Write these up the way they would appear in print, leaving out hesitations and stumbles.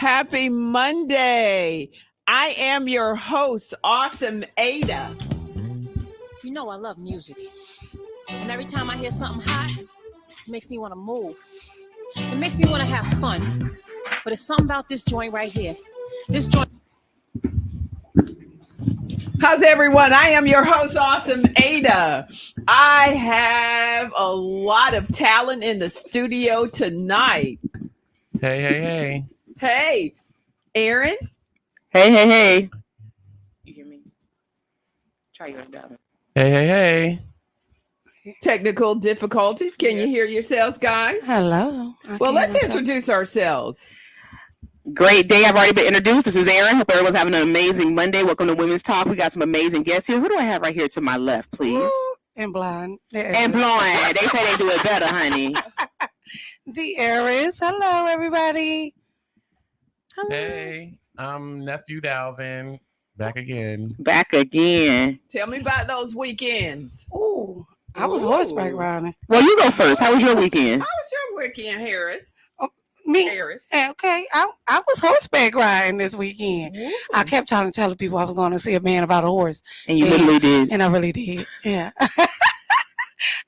Happy Monday. I am your host, Awesome Ada. You know I love music. And every time I hear something hot, it makes me want to move. It makes me want to have fun. But it's something about this joint right here. This joint. How's everyone? I am your host, Awesome Ada. I have a lot of talent in the studio tonight. Hey. Hey, Aaron. Hey. You hear me? Try yours, darling. Hey. Technical difficulties. Can you hear yourselves, guys? Hello. Well, let's introduce ourselves. Great day. I've already been introduced. This is Aaron. Hope everyone's having an amazing Monday. Welcome to Women's Talk. We got some amazing guests here. Who do I have right here to my left, please? And blonde. And blonde. They say they do it better, honey. The heiress. Hello, everybody. Hello. Hey, I'm nephew Dalvin. Back again. Tell me about those weekends. Ooh, I was horseback riding. Well, you go first. How was your weekend? How was your weekend, Harris? Me? Harris. Okay, I was horseback riding this weekend. Ooh. I kept trying to tell the people I was going to see a man about a horse. And you literally did. And I really did. Yeah.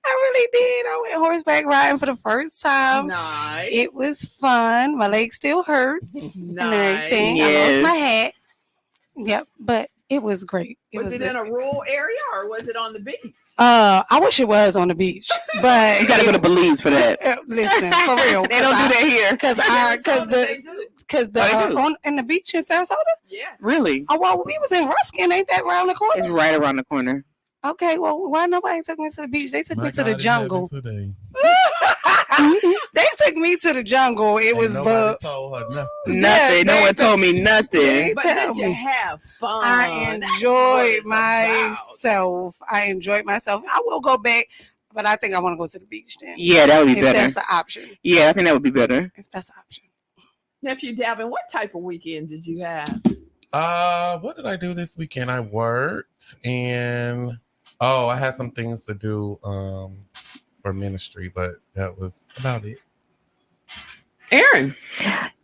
I really did. I went horseback riding for the first time. Nice. It was fun. My legs still hurt and everything. Yes. I lost my hat. Yep, but it was great. Was it in a rural area or was it on the beach? I wish it was on the beach, but You got to go to Belize for that. Listen, for real. They don't do that here. Because in the beach in Sarasota. Yeah. Really? Oh well, we was in Ruskin. Ain't that around the It's corner? right around the corner. Okay, well, why nobody took me to the beach? They took me to the God in jungle. heaven today. They took me to the jungle. It was nobody bug. told her nothing. Nothing. No one told me nothing. They But tell did you me. have fun? I That's what it's about. I enjoyed myself. I will go back, but I think I want to go to the beach then. Yeah, that would be If better. that's an option. Yeah, I think that would be better. If that's an option. Nephew Dalvin, what type of weekend did you have? What did I do this weekend? I worked and I had some things to do for ministry, but that was about it. Aaron.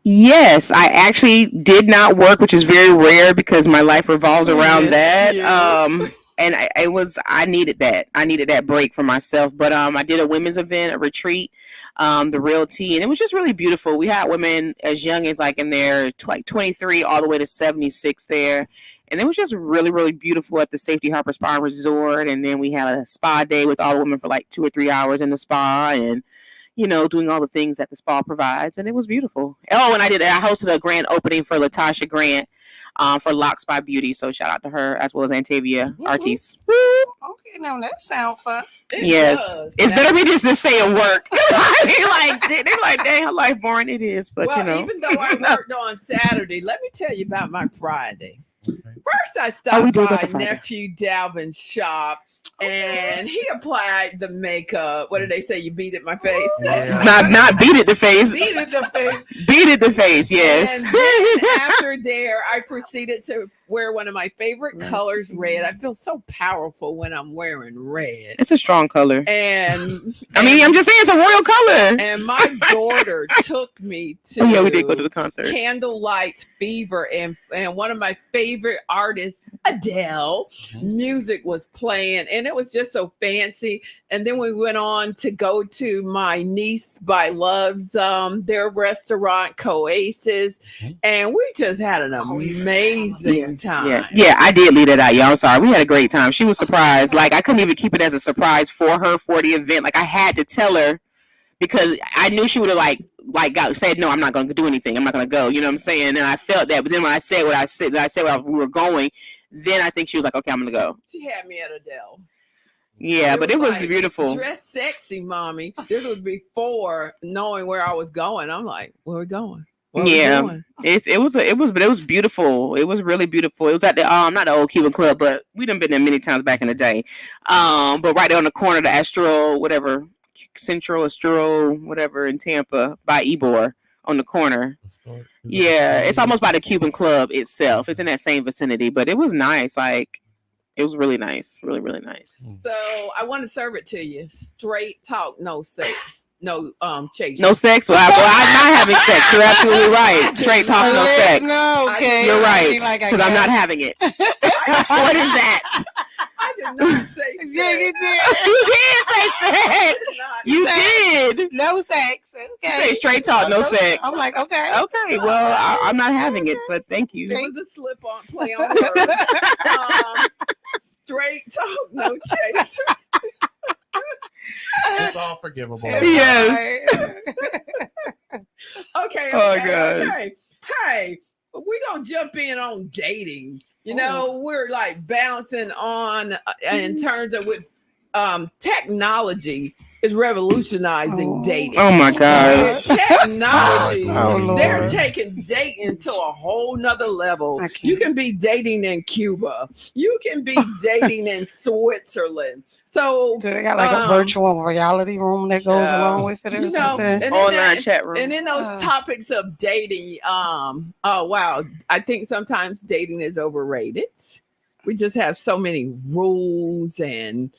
Yes, I actually did not work, which is very rare because my life revolves around Yes, that. you. And I needed that. I needed that break for myself. But I did a women's event, a retreat, the Real Tea, and it was just really beautiful. We had women as young as like in their 23 all the way to 76 there. And it was just really, really beautiful at the Safety Harbor Spa Resort. And then we had a spa day with all the women for like 2 or 3 hours in the spa and, doing all the things that the spa provides. And it was beautiful. Oh, and I hosted a grand opening for Latasha Grant for Locks by Beauty. So shout out to her as well as Antavia Artis. Okay, now that sounds fun. Yes. does. It's better me just saying work. They're like, dang, her life boring. It is. But, Well, even though I worked on Saturday, let me tell you about my Friday. First, I stopped we did go by to Friday. Nephew Dalvin's shop, and he applied the makeup. What did they say? You beat it in my face? Yeah. not beat it the face. Beat it in the face. Beat it the face, yes. And then after there, I proceeded to wear one of my favorite colors, red. I feel so powerful when I'm wearing red. It's a strong color. And I'm just saying it's a royal color. and my daughter took me to We did go to the concert. Candlelight Fever, and one of my favorite artists, Adele, music was playing, and it was just so fancy. And then we went on to go to my niece by Love's their restaurant, Coasis, and we just had an amazing time. Yeah, I did leave it out, y'all. I'm sorry. We had a great time. She was surprised. Like, I couldn't even keep it as a surprise for her for the event. Like, I had to tell her because I knew she would have said, no, I'm not going to do anything. I'm not going to go. You know what I'm saying? And I felt that. But then when I said what I said, we were going, then I think she was like, okay, I'm going to go. She had me at Adele. Yeah, but it was like, beautiful. Dress sexy, mommy. This was before knowing where I was going. I'm like, where are we going? Yeah, it was beautiful. It was really beautiful. It was at the not the old Cuban Club, but we done been there many times back in the day. But right there on the corner, the Astro, whatever, Central Astro, whatever in Tampa by Ybor on the corner. Yeah, it's almost by the Cuban Club itself. It's in that same vicinity, but it was nice. Like It was really nice. Really, really nice. So I want to serve it to you. Straight talk, no sex, no chase. No sex? Well, I'm not having sex. You're absolutely right. Straight talk, no sex. No, okay. You're right. Like, Because I'm not having it. What is that? I did not say sex. Yeah, you did. You did say sex. You did. No sex. Say Okay. straight talk, no sex. I'm like, okay. Okay, well, I'm not having it, but thank you. It was a slip on play on words. Straight talk, no chase. It's all forgivable. Yes. Okay. Oh, Okay. God. Okay. Hey, we're gonna jump in on dating. You know, we're like bouncing on in terms of with technology is revolutionizing dating. Oh my God. Technology, Oh, Lord. they're taking dating to a whole nother level. I can't. You can be dating in Cuba. You can be dating in Switzerland. So Do they got like a virtual reality room that goes yeah. along with it or you know, something? and then Online that- chat room. and then those topics of dating, oh wow, I think sometimes dating is overrated. We just have so many rules, and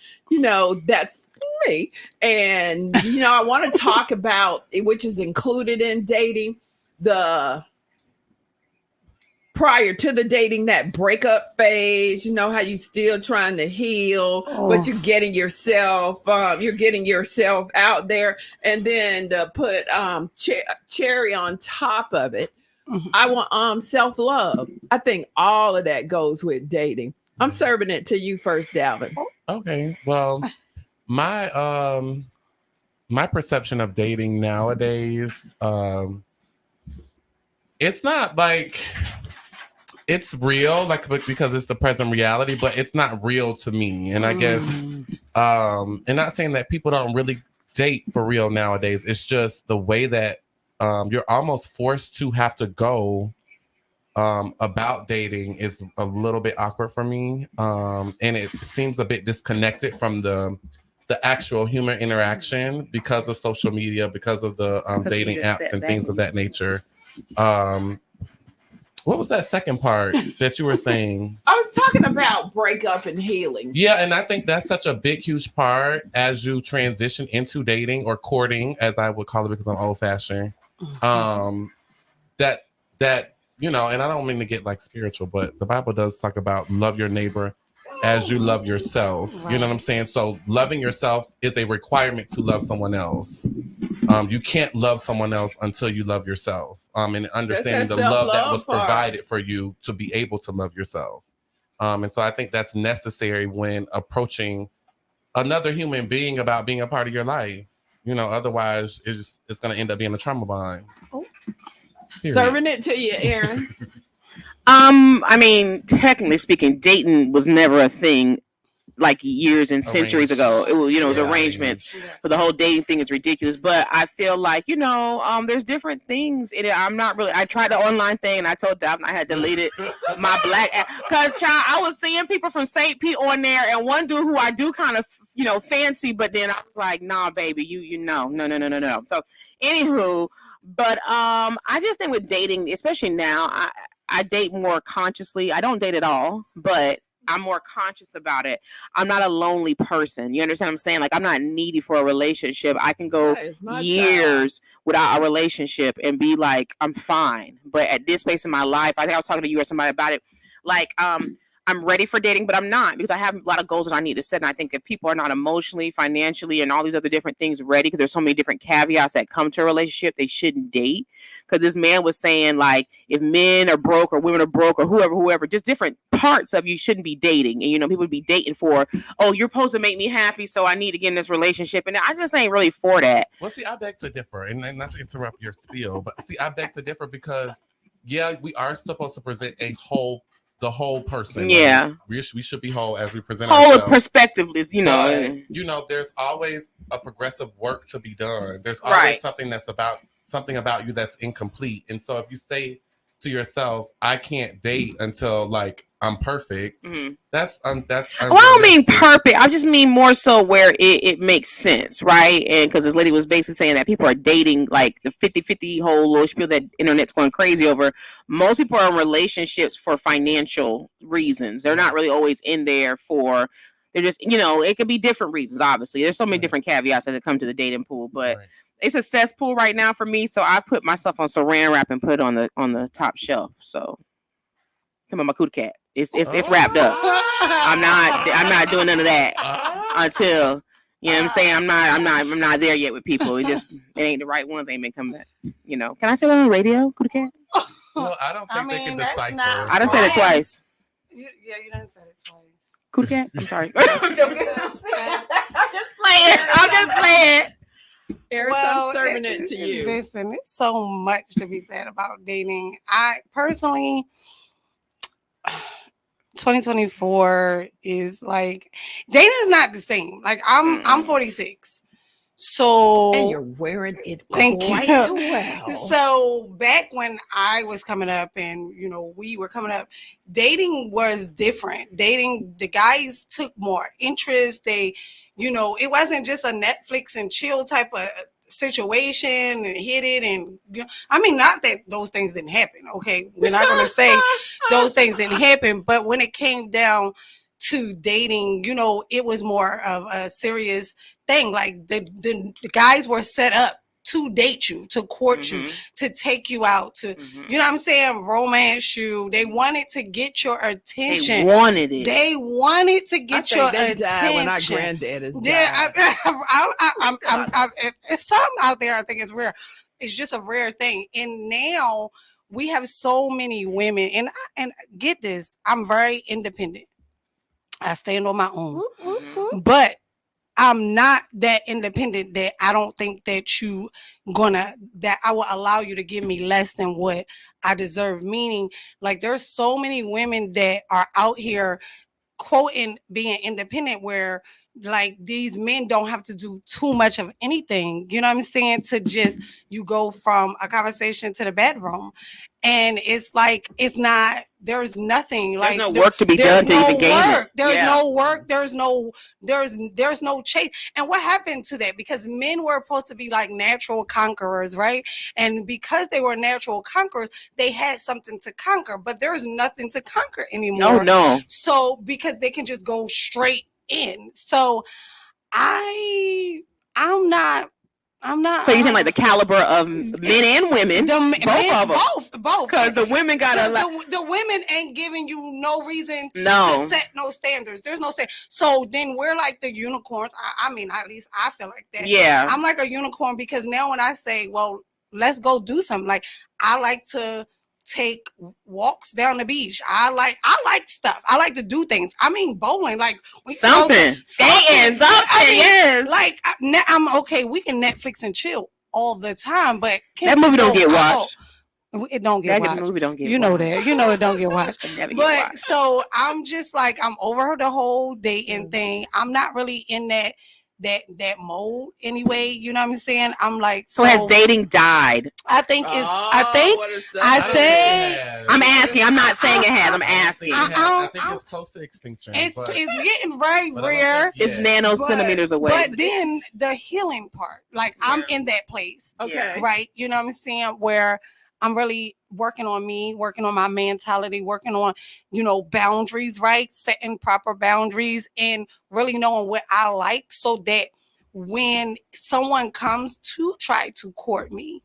that's me. And I want to talk about which is included in dating, the prior to the dating, that breakup phase. How you still trying to heal, but you're getting yourself out there, and then to put cherry on top of it. I want self-love. I think all of that goes with dating. I'm serving it to you first, Dalvin. Okay. Well, my my perception of dating nowadays, it's not like it's real, like because it's the present reality, but it's not real to me. And I guess and not saying that people don't really date for real nowadays. It's just the way that you're almost forced to have to go about dating is a little bit awkward for me. And it seems a bit disconnected from the actual human interaction because of social media, because of the dating apps and things of that nature. What was that second part that you were saying? I was talking about breakup and healing. Yeah, and I think that's such a big, huge part as you transition into dating or courting, as I would call it because I'm old fashioned. That and I don't mean to get like spiritual, but the Bible does talk about love your neighbor as you love yourself. Right. You know what I'm saying? So loving yourself is a requirement to love someone else. You can't love someone else until you love yourself. And understanding the love that was provided for you to be able to love yourself. And so I think that's necessary when approaching another human being about being a part of your life. Otherwise it's going to end up being a trauma bond. Period. Serving it to you, Aaron. I mean, technically speaking, dating was never a thing like years and centuries ago. It was, it was arrangements. But the whole dating thing is ridiculous. But I feel like, there's different things in it. I'm not really, I tried the online thing and I told Dalvin I had deleted my black app. Because, child, I was seeing people from St. Pete on there, and one dude who I do kind of, fancy, but then I was like, nah, baby, no. So, anywho, but I just think with dating, especially now, I date more consciously. I don't date at all, but I'm more conscious about it. I'm not a lonely person. You understand what I'm saying? Like, I'm not needy for a relationship. I can go years without a relationship and be like, I'm fine. But at this space in my life, I think I was talking to you or somebody about it. Like, I'm ready for dating, but I'm not, because I have a lot of goals that I need to set. And I think if people are not emotionally, financially, and all these other different things ready, because there's so many different caveats that come to a relationship, they shouldn't date. Because this man was saying, like, if men are broke or women are broke or whoever, just different parts of you shouldn't be dating. And, people would be dating for, oh, you're supposed to make me happy, so I need to get in this relationship. And I just ain't really for that. Well, see, I beg to differ, and not to interrupt your spiel, but see, I beg to differ because, yeah, we are supposed to present the whole person. Yeah. Like, we should be whole as we present whole ourselves. Perspective is, But, there's always a progressive work to be done. There's always something about you that's incomplete. And so if you say to yourself, I can't date until like I'm perfect. Mhm. That's Well, I don't mean perfect. I just mean more so where it makes sense, right? And because this lady was basically saying that people are dating like the 50-50 whole little spiel that internet's going crazy over. Most people are in relationships for financial reasons. They're not really always in there for. They're just, it could be different reasons. Obviously, there's so many different caveats that come to the dating pool, but it's a cesspool right now for me. So I put myself on Saran wrap and put it on the top shelf. So come on, my cootie cat. It's wrapped up. I'm not doing none of that until what I'm saying. I'm not there yet with people. It ain't the right ones. Ain't been coming back. Can I say that on the radio, cootie cat? Well, I don't think they can decipher. I done said it twice. You done said it twice. Cootie cat. I'm sorry. I'm just playing. Eris, I'm serving it to you. Listen, it's so much to be said about dating. I personally, 2024 is like, dating is not the same. Like I'm 46. So And you're wearing it Thank quite you. well. So back when I was coming up and we were coming up, dating was different. Dating, the guys took more interest. They, it wasn't just a Netflix and chill type of situation and hit it. And I mean, not that those things didn't happen. Okay, we're not going to say those things didn't happen, but when it came down to dating, it was more of a serious thing. Like the guys were set up to date you, to court you, to take you out, to you know what I'm saying, romance you. They wanted to get your attention. They wanted it. They wanted to get your attention. Died when our granddad is died. Yeah, it's something out there. I think it's rare. It's just a rare thing. And now we have so many women, and get this, I'm very independent. I stand on my own, but I'm not that independent that I don't think that that I will allow you to give me less than what I deserve. Meaning, like, there's so many women that are out here quoting being independent, where like these men don't have to do too much of anything. You know what I'm saying? To just, you go from a conversation to the bedroom. And it's like, there's nothing. Like, there's no work to be done to even gain it. There's no work. There's no chase. And what happened to that? Because men were supposed to be like natural conquerors, right? And because they were natural conquerors, they had something to conquer, but there's nothing to conquer anymore. No. So because they can just go straight in. So I'm not. So you're saying like the caliber of men and women, both. Because the women got the women ain't giving you no reason to set no standards. There's no standard. So then we're like the unicorns. I mean, at least I feel like that. Yeah, I'm like a unicorn, because now when I say, well, let's go do something, like, I like to take walks down the beach. I like stuff. I like to do things. I mean, bowling, like something. Yes. Like, I'm okay. We can Netflix and chill all the time, but that movie don't get watched. It don't get watched. Movie don't get you know that. You know it don't get watched. But so I'm just like, I'm over the whole dating thing. I'm not really in that mode anyway. You know what I'm saying? I'm like, so has dating died? I think it's. I'm asking. I'm not saying it has. I'm asking. I think it's close to extinction. It's getting very rare. It's centimeters away. But then the healing part, like, I'm in that place. Okay. Right. You know what I'm saying? Where I'm really working on me, working on my mentality, working on, boundaries, right? Setting proper boundaries and really knowing what I like, so that when someone comes to try to court me,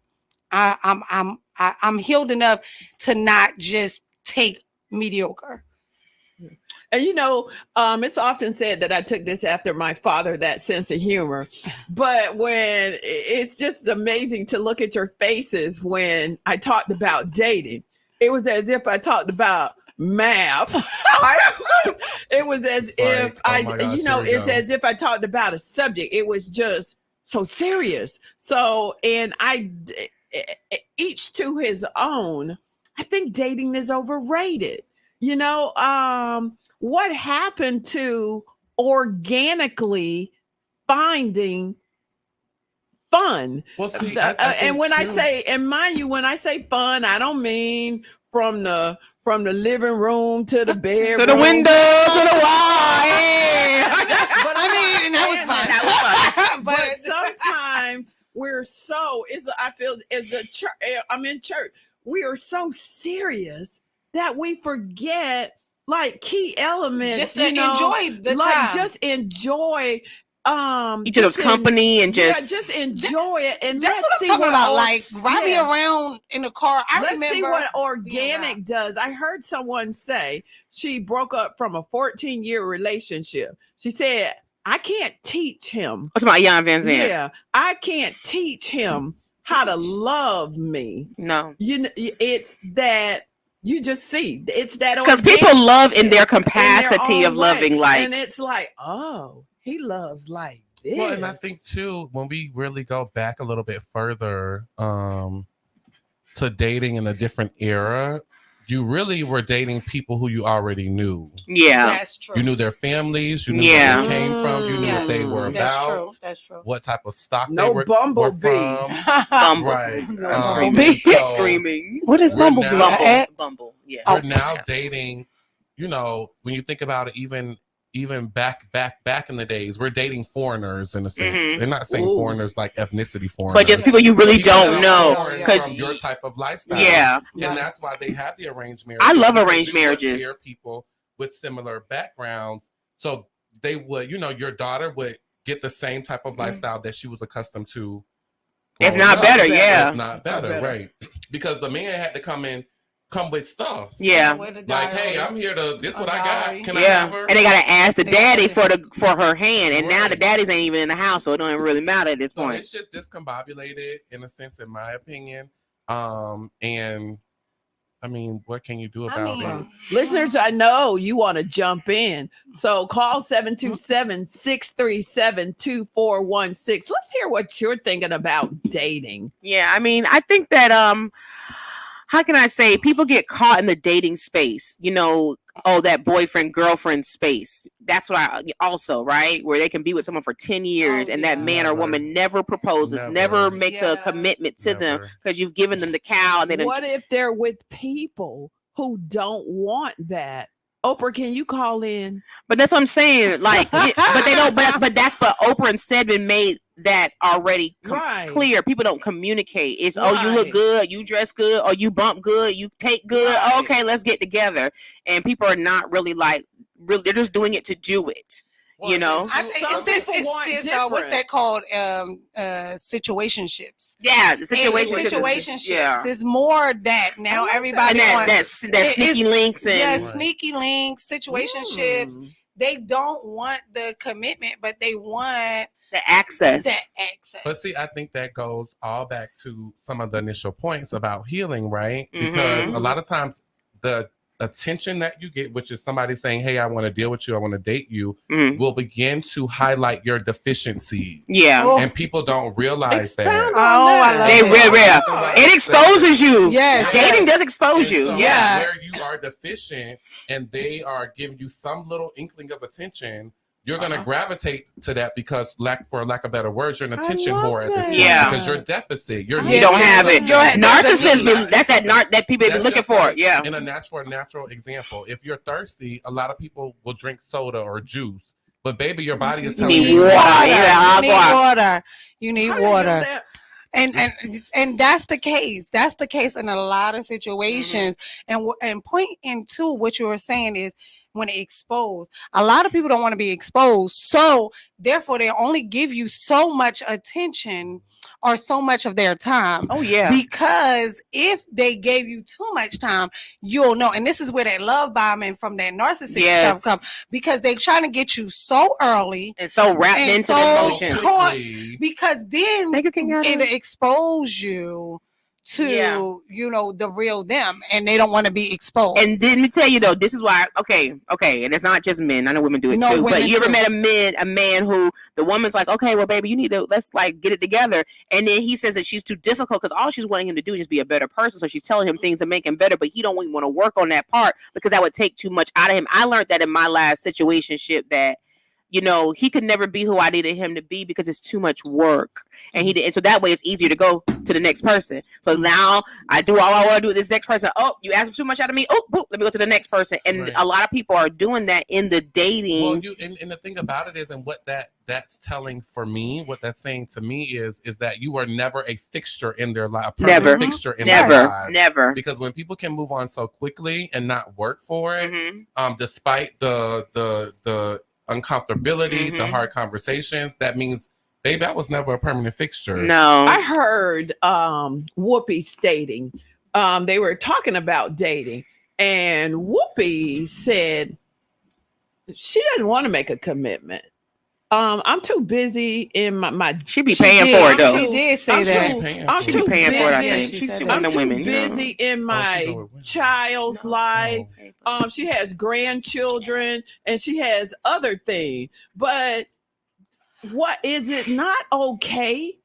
I'm healed enough to not just take mediocre. And it's often said that I took this after my father, that sense of humor. But when it's just amazing to look at your faces when I talked about dating, it was as if I talked about math. It was as if it's as if I talked about a subject. It was just so serious. So, and each to his own. I think dating is overrated. What happened to organically finding fun? Well, see, and when I say, and mind you, when I say fun, I don't mean from the living room to the bedroom, to the window, to the wall. Hey. But I mean, and that was fun. That was fun. but sometimes we're so I feel as a church, I'm in church, we are so serious that we forget like key elements. Just to enjoy the like time. just enjoy Each other's company and just enjoy it. And That's let's what I'm see talking about. Like ride me yeah. around in the car. I Let's remember see what being organic around. does. I heard someone say she broke up from a 14-year relationship. She said, I can't teach him. what's about Jan Van Zandt? Yeah, I can't teach him how to love me. No. It's that you just see. It's that Because organic people love in their in their capacity own of loving, way. like, and it's like, oh, he loves like this. Well, and I think too, when we really go back a little bit further to dating in a different era, you really were dating people who you already knew. yeah. That's true. You knew their families, you knew Yeah. where they came from, you knew what they were That's about, true. That's true. what type of stock No they were bumblebee. from. Bumble. Right. No Screaming. so Screaming. What is We're Bumblebee? now- Bumble. At? Bumble. Yeah. we're now dating, you know, when you think about it, even back in the days, we're dating foreigners in a sense. Mhm. They're not saying Ooh. foreigners like ethnicity foreigners. But just people you really People don't that know. are foreign Because from your type of lifestyle. yeah. And that's why they have the arranged marriage. I love because arranged you would marriages. pair people with similar backgrounds, so they would, you know, your daughter would get the same type of lifestyle that she was accustomed to. If growing not up. better, yeah. If not better, right? Because the man had to come with stuff. Yeah. With a Like, hey, diary. I'm here to. This what I diary. got. Can I Yeah. have her? And they gotta ask the They daddy gotta- for her hand. And now the Right. daddies ain't even in the house, so it don't even really matter at this So point. it's just discombobulated in a sense, in my opinion. And I mean, what can you do I about mean, it? Listeners, I know you want to jump in. So call 727-637-2416. Let's hear what you're thinking about dating. Yeah, I mean, I think that how can I say, people get caught in the dating space, you know, that boyfriend girlfriend space. That's what I also, right, where they can be with someone for 10 years and that yeah. man or Never. woman never proposes, never Never. makes a Yeah. commitment to them Never. because you've given them the cow and they What don't. if they're with people who don't want that? Oprah, can you call in? But that's what I'm saying, like, but they don't. But Oprah and Stedman made that already Right. clear. People don't communicate. It's oh, you look Right. good, you dress good, or you bump good, you take good. Right. Okay, let's get together. And people are not really they're just doing it to do it. Well, You know? I too, think Some it's people want what's different. that called? Situationships. Yeah, the situation. Situationships. Yeah. It's more that now like everybody And wants. that It- sneaky it's- links and Yeah, Right. sneaky links, situationships. Mm. They don't want the commitment, but they want the access. that access. But see, I think that goes all back to some of the initial points about healing, right? Mhm. Because a lot of times the attention that you get, which is somebody saying, hey, I want to deal with you, I want to date you, Mhm. will begin to highlight your deficiency. Yeah. Oh, And people don't realize Expound that. on I that. love They it. real. It exposes you. Yes, Dating yes. does expose And you. so Yeah. where you are deficient and they are giving you some little inkling of attention, you're going to gravitate to that because, for lack of better words, you're an attention love where at this that. point Yeah. because you're deficit. You're You don't have it. needing something. Narcissism. That's that people be That's looking just for. like, Yeah. In a natural example, if you're thirsty, a lot of people will drink soda or juice. But baby, your body is You telling need you water. Water. Yeah, You need agua. water. You need How do you do water. that? And that's the case. That's the case in a lot of situations. And pointing to what you were saying is when it exposed, a lot of people don't want to be exposed. So therefore, they only give you so much attention or so much of their time. Oh yeah. Because if they gave you too much time, you'll know. And this is where that love bombing from that narcissist Yes. stuff comes, because they're trying to get you so early. And so wrapped And into so the so emotion. quickly. Because then Thank you, Kenyatta. it'll expose you to Yeah. the real them, and they don't want to be exposed. And let me tell you though, this is why. Okay, and it's not just men. I know women do it No, too. But women you ever too. met a man who the woman's like, okay, well, baby, you need to let's like get it together, and then he says that she's too difficult because all she's wanting him to do is just be a better person. So she's telling him things to make him better, but he don't even want to work on that part because that would take too much out of him. I learned that in my last situationship that you know, he could never be who I needed him to be because it's too much work. And he did, and so that way it's easier to go to the next person. So now I do all I want to do with this next person. Oh, you asked for too much out of me. Oh, boop, let me go to the next person. And Right. a lot of people are doing that in the dating. Well, and the thing about it is, and what that's telling for me, what that's saying to me is that you are never a fixture in their life, a Never. permanent fixture in their Never, lives. never. Because when people can move on so quickly and not work for it, Mhm. despite the uncomfortability, the Mhm. hard conversations, that means, baby, I was never a permanent fixture. No. I heard Whoopi stating they were talking about dating, and Whoopi said she doesn't want to make a commitment. I'm too busy in my She be She paying did. for it though. She did say I'm that. too, Paying I'm for She too be paying for it, I busy. think. She She's said one that. I'm of too the women. you know. busy in Oh, my she go with women. child's life. Oh. She has grandchildren and she has other things. But what is it not okay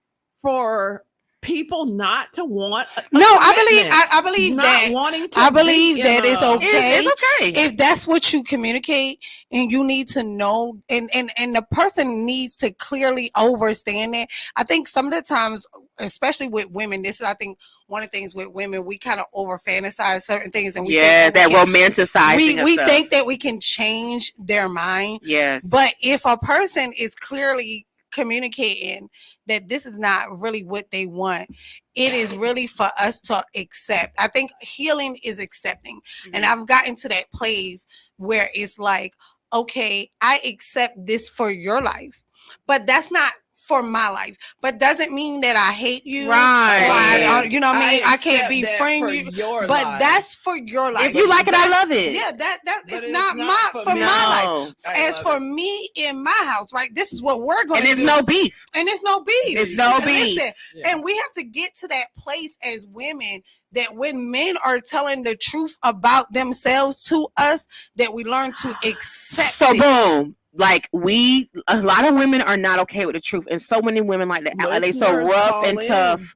for people not to want a No, commitment? I believe not that. wanting to I believe be that in it's a- okay. It's okay. If that's what you communicate and you need to know, and the person needs to clearly understand it. I think some of the times, especially with women, this is, I think, one of the things with women, we kind of over fantasize certain things, and we Yeah, think that we can, romanticizing of we stuff. think that we can change their mind. Yes. But if a person is clearly communicating that this is not really what they want, it is really for us to accept. I think healing is accepting. And I've gotten to that place where it's like, okay, I accept this for your life, but that's not for my life. But doesn't mean that I hate you. Right. Or you know what I mean? I can't accept that befriend for you. your But life. that's for your life. If you like it, I love it. Yeah, that But is it's not not my for for me. my life. No. I As love for me in my house, right? This is what we're going And to there's do. no beef. And there's no beef. It's no And beef. listen, Yeah. and we have to get to that place as women that when men are telling the truth about themselves to us, that we learn to accept So it. boom. Like a lot of women are not okay with the truth, and so many women like that. They so Listeners, rough call and in. tough.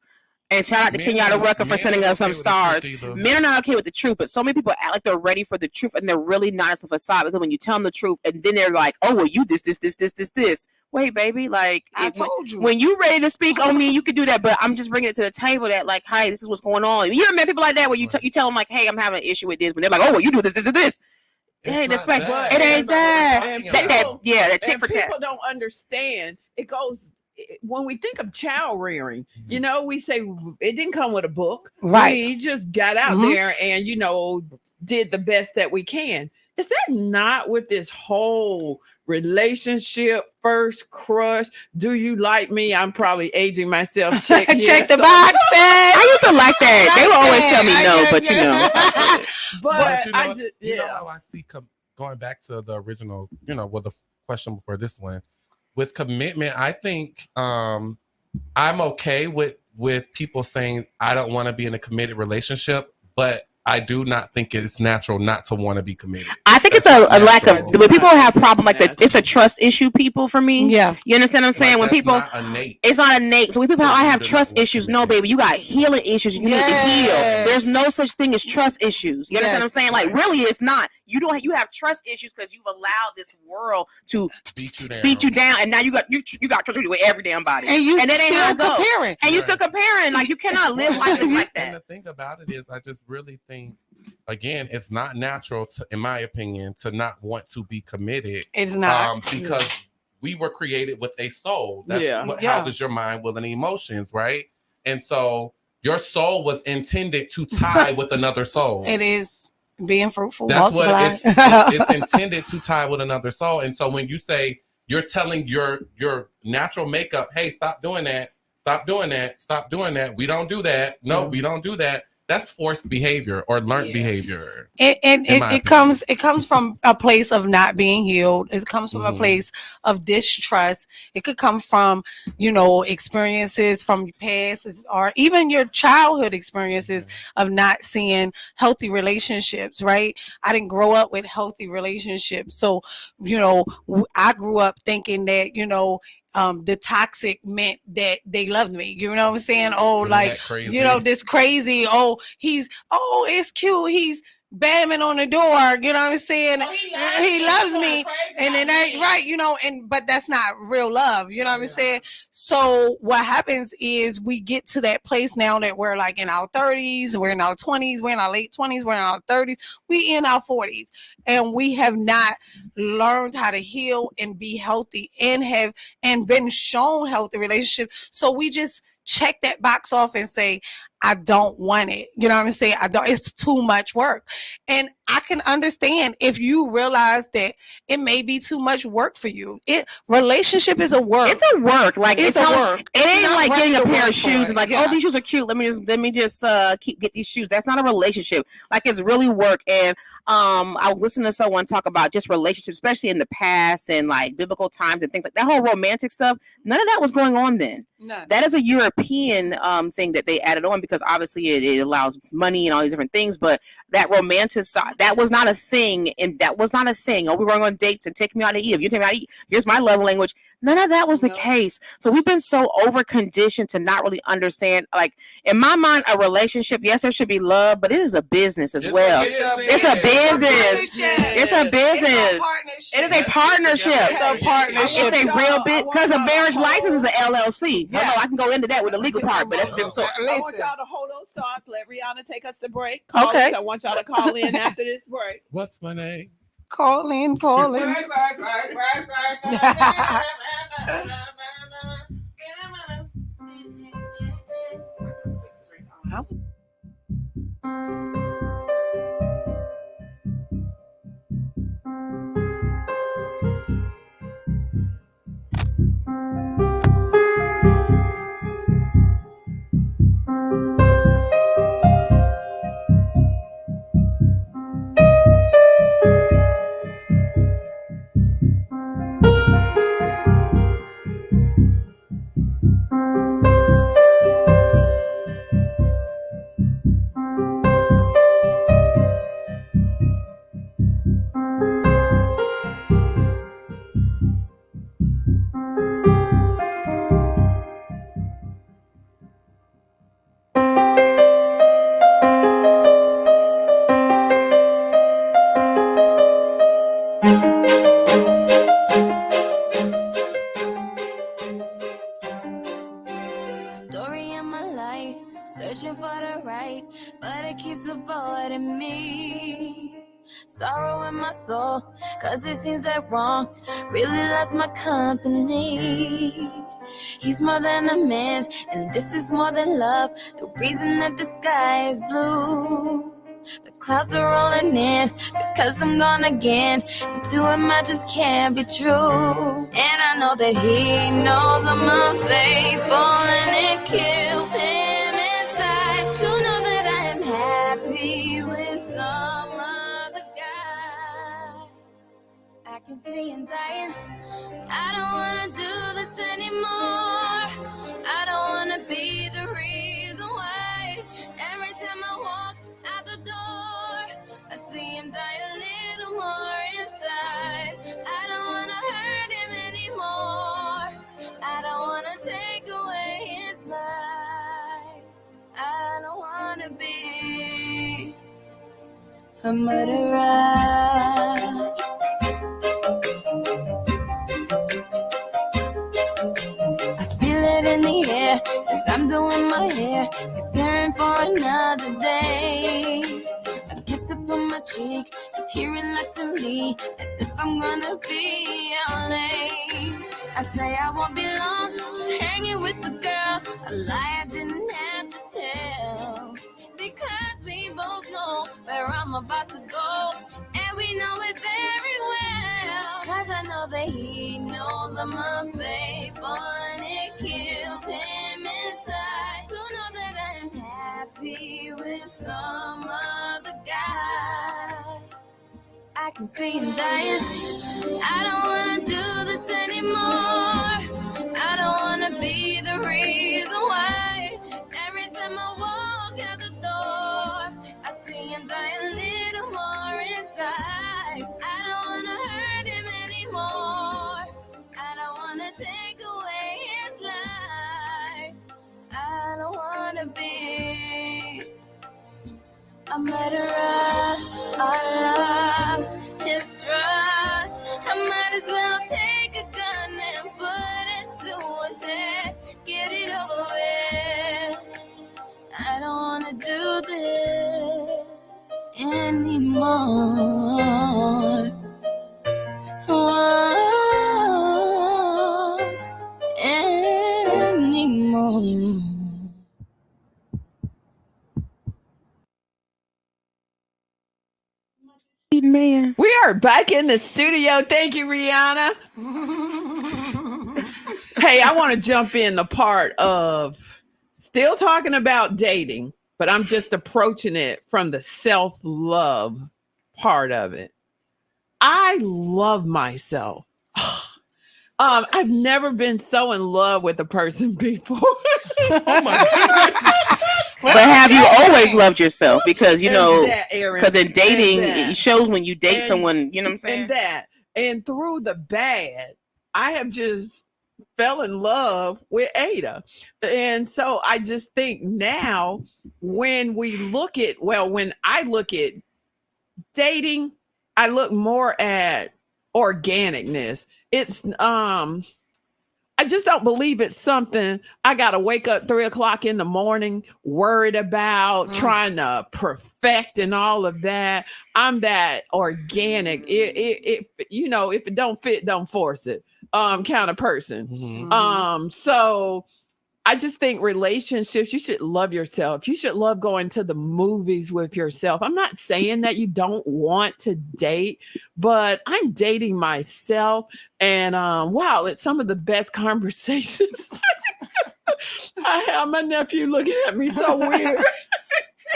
And shout out to Men Kenyatta ain't- Rucker for men sending ain't us some okay with the truth stars. either. Men are not okay with the truth, but so many people act like they're ready for the truth, and they're really not. It's a facade, because when you tell them the truth, and then they're like, "Oh, well, you this. Wait, baby, like I told you. when you ready to speak on me, you can do that. But I'm just bringing it to the table that, like, hey, this is what's going on. You ever met people like that where you you tell them like, hey, I'm having an issue with this, but they're like, oh, well, you do this. It's Hey, not that's right. that. It ain't That's not what that. we're talking That- about. That tit And for tat. people don't understand. It goes when we think of child rearing. You know, we say it didn't come with a book. Right. We just got out Mhm. there and did the best that we can. Is that not with this whole relationship, first crush? Do you like me? I'm probably aging myself. Check, Check yes the or box. I used to like that. They would always tell me no, but you know. But you know, I just you know yeah. how I see going back to the original, well, the question before this one, with commitment, I think I'm okay with people saying I don't want to be in a committed relationship, but I do not think it's natural not to want to be committed. I think That's it's a not lack of natural. when people have problem like Natural. it's the trust issue people for me. Yeah. You understand what I'm saying? Like, when that's people not innate. it's not innate. So when people For I you have to not trust want issues. No, commitment. baby, you got healing issues. You need to heal. Yes. There's no such thing as trust issues. You understand what I'm Yes. saying? Like really, it's not. You have trust issues because you've allowed this world to Beat you down. and now you got trust issues with every damn body. And you that ain't how still it go. comparing. And you Right. still comparing. Like you cannot live life like And that. the thing about it is, I just really think, again, it's not natural, in my opinion, to not want to be committed. It's not. Because we were created with a soul. That's Yeah. what Yeah. houses your mind, will, and emotions, right? And so your soul was intended to tie with another soul. It is being fruitful. That's multiply. what it's intended to tie with another soul. And so when you say you're telling your natural makeup, hey, stop doing that, we don't do that. No, we don't do that. That's forced behavior or learned Yeah. behavior. It comes from a place of not being healed. It comes from a Mhm. place of distrust. It could come from experiences from your past, or even your childhood experiences of not seeing healthy relationships. Right? I didn't grow up with healthy relationships, so I grew up thinking that the toxic meant that they loved me. You know what I'm saying? Oh, Isn't like that crazy? this crazy. Oh, it's cute. bamming on the door, you know what I'm saying? He loves me, and then right, but that's not real love, you know what I'm saying? So what happens is we get to that place now that we're like in our 30s, we're in our 20s, we're in our late 20s, we're in our 30s, we in our 40s, and we have not learned how to heal and be healthy and been shown healthy relationships. So we just check that box off and say, I don't want it. You know what I'm saying? It's too much work. And I can understand if you realize that it may be too much work for you. Relationship is a work. It's a work. Like it's a work. It ain't like getting a pair of shoes shoes and like, oh, these shoes are cute. Let me just get these shoes. That's not a relationship. Like, it's really work. And I was listening to someone talk about just relationships, especially in the past and like biblical times and things like that. Whole romantic stuff. None of that was going on then. None. That is a European thing that they added on because obviously it allows money and all these different things. But that romantic side, that was not a thing, and that was not a thing. Oh, we were going on dates and take me out to eat. If you take me out to eat, here's my love language. None of that was the case. So we've been so over conditioned to not really understand. Like, in my mind, a relationship, yes, there should be love, but it is a business as well. It's a business. It's a business. It is a partnership. It's a partnership. It's a real bit because a marriage license is an LLC. Yeah. I can go into that with the legal part, but that's a different story. I want y'all to hold those thoughts. Let Rihanna take us to break. Okay. I want y'all to call in after this break. What's my name? Call in. Story of my life, searching for the right, but it keeps avoiding me. Sorrow in my soul, cause it seems that wrong really loves my company. He's more than a man, and this is more than love. The reason that the sky is blue. The clouds are rolling in because I'm gone again, and to him I just can't be true. And I know that he knows I'm unfaithful, and it kills him inside to know that I am happy with some other guy. I can see him dying. I don't wanna do this anymore. I don't wanna be the reason why. Every time I walk out the door, I see him die a little more inside. I don't wanna hurt him anymore. I don't wanna take away his life. I don't wanna be a murderer. I feel it in the air as I'm doing my hair, preparing for another day. A kiss upon my cheek is here reluctantly, as if I'm gonna be out late. I say I won't be long, just hanging with the girls, a lie I didn't have to tell. Because we both know where I'm about to go, and we know it very well. Cause I know that he knows I'm unfaithful, and it kills him inside to know that I'm happy with some other guy. I can see him dying. I don't wanna do this anymore. I don't wanna be the reason why. Every time I walk out the door, I see him die a little more inside. I don't wanna hurt him anymore. I don't wanna take away his life. I don't wanna be a murderer. dating, man. We are back in the studio. Thank you, Rihanna. Hey, I want to jump in the part of still talking about dating, but I'm just approaching it from the self-love part of it. I love myself. I've never been so in love with a person before. Oh my goodness. But have you always loved yourself? Because you know, Aaron, because in dating, and it shows when you date And- someone. You know what I'm saying? and through the bad, I have just fell in love with Ada. And so I just think now when I look at dating, I look more at organicness. It's I just don't believe it's something I gotta wake up 3:00 in the morning, worried about trying to perfect and all of that. I'm that organic. If it don't fit, don't force it. Kind of person. Mhm. So I just think relationships, you should love yourself. You should love going to the movies with yourself. I'm not saying that you don't want to date, but I'm dating myself. And wow, it's some of the best conversations I have. My nephew looking at me so weird.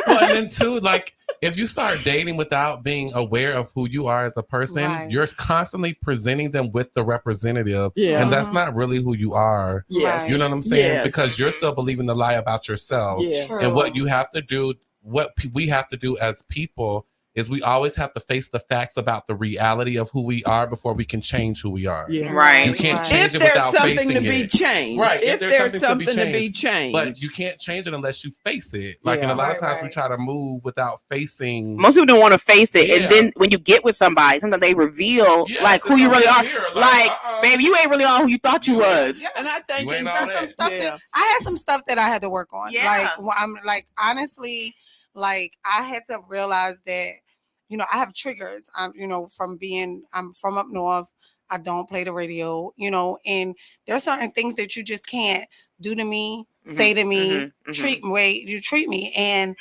Well, and then too, like if you start dating without being aware of who you are as a person, Right. you're constantly presenting them with the representative, Yeah. and that's not really who you are. Yes. You know what I'm saying? Yes. Because you're still believing the lie about yourself. Yes. And what you have to do, we have to do as people is we always have to face the facts about the reality of who we are before we can change who we are. Yeah. Right. You can't Right. change If it there's without something to facing be it. changed. Right, If there's something to be changed. But you can't change it unless you face it. Like, and Yeah. a lot of Right, times we right. try to move without facing. Most people don't want to face it, Yeah. and then when you get with somebody, sometimes they reveal Yes, like who it's you really over are. here, Like, uh-uh. baby, you ain't really all who you thought you was. Yeah. And I think You ain't in all There's some that. stuff Yeah. that I had some stuff that I had to work on. Yeah. Like I'm like honestly, like I had to realize that, I have triggers. I'm from up north. I don't play the radio, and there's certain things that you just can't do to me, say to me, treat way you treat me. And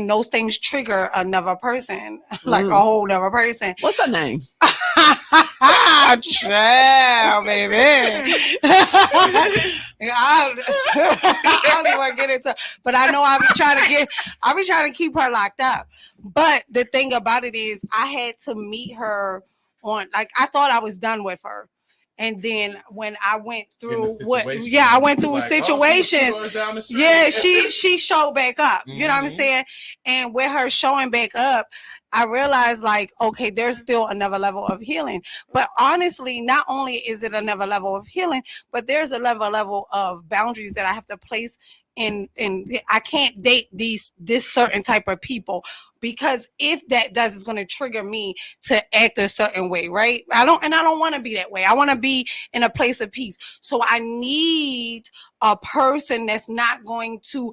those things trigger another person, like a whole other person. what's her name? Child, baby. I don't even want to get into, but I know I'll be trying to keep her locked up. But the thing about it is, I had to meet her on, like, I thought I was done with her. And then when I went through I went through situations. Yeah, she showed back up. You know what I'm saying? And with her showing back up, I realized, like, okay, there's still another level of healing. But honestly, not only is it another level of healing, but there's a level of boundaries that I have to place in. I can't date this certain type of people, because if that does, it's going to trigger me to act a certain way, right? I don't want to be that way. I want to be in a place of peace. So I need a person that's not going to